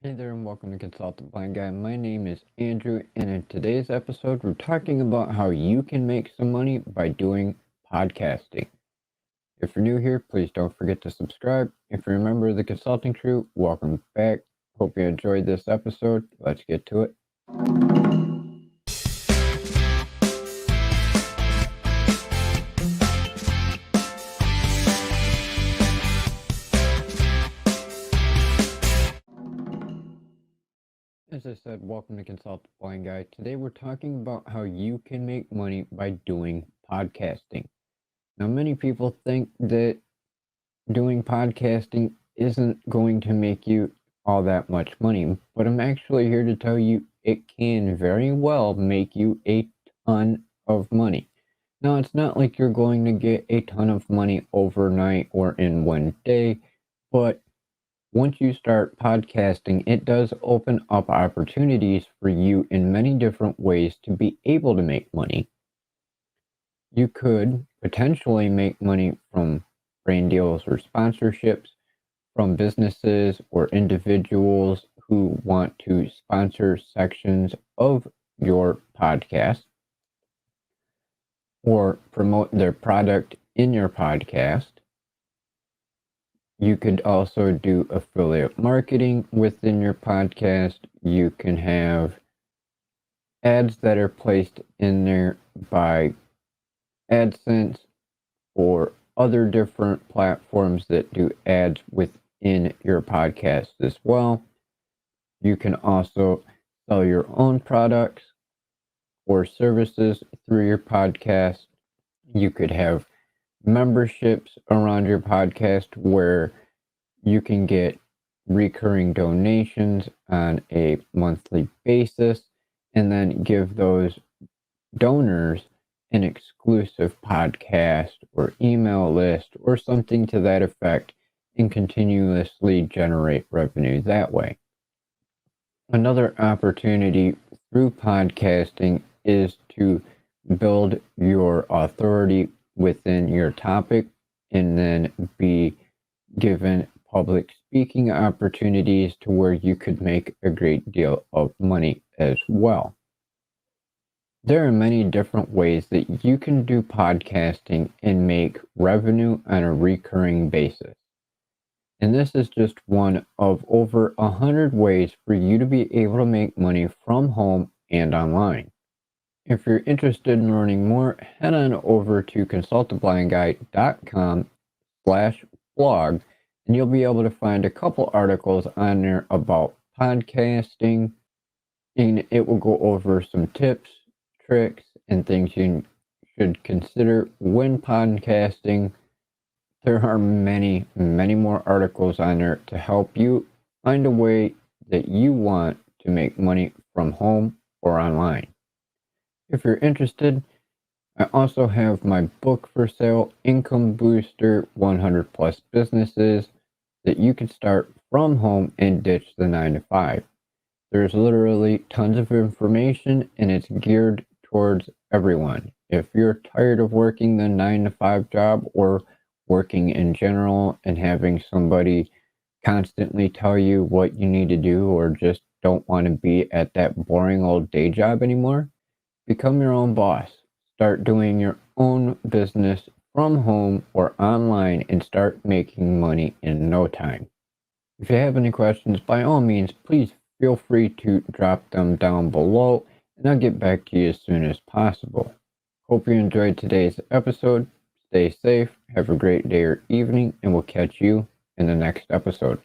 Hey there and welcome to Consult the Blind Guy. My name is Andrew and in today's episode we're talking about how you can make some money by doing podcasting. If you're new here, please don't forget to subscribe. If you're a member of the consulting crew, welcome back. Hope you enjoyed this episode. Let's get to it. As I said, welcome to Consult the Blind Guy. Today we're talking about how you can make money by doing podcasting. Now, many people think that doing podcasting isn't going to make you all that much money, but I'm actually here to tell you it can very well make you a ton of money. Now, it's not like you're going to get a ton of money overnight or in one day, but once you start podcasting, it does open up opportunities for you in many different ways to be able to make money. You could potentially make money from brand deals or sponsorships from businesses or individuals who want to sponsor sections of your podcast or promote their product in your podcast. You could also do affiliate marketing within your podcast. You can have ads that are placed in there by AdSense or other different platforms that do ads within your podcast as well. You can also sell your own products or services through your podcast. You could have memberships around your podcast where you can get recurring donations on a monthly basis and then give those donors an exclusive podcast or email list or something to that effect and continuously generate revenue that way. Another opportunity through podcasting is to build your authority within your topic and then be given public speaking opportunities to where you could make a great deal of money as well. There are many different ways that you can do podcasting and make revenue on a recurring basis. And this is just one of over 100 ways for you to be able to make money from home and online. If you're interested in learning more, head on over to consulttheblindguy.com/blog and you'll be able to find a couple articles on there about podcasting, and it will go over some tips, tricks, and things you should consider when podcasting. There are many, many more articles on there to help you find a way that you want to make money from home or online. If you're interested, I also have my book for sale, Income Booster 100 Plus Businesses that you can start from home and ditch the 9-to-5. There's literally tons of information and it's geared towards everyone. If you're tired of working the 9-to-5 job or working in general and having somebody constantly tell you what you need to do or just don't want to be at that boring old day job anymore, become your own boss. Start doing your own business from home or online and start making money in no time. If you have any questions, by all means, please feel free to drop them down below and I'll get back to you as soon as possible. Hope you enjoyed today's episode. Stay safe, have a great day or evening, and we'll catch you in the next episode.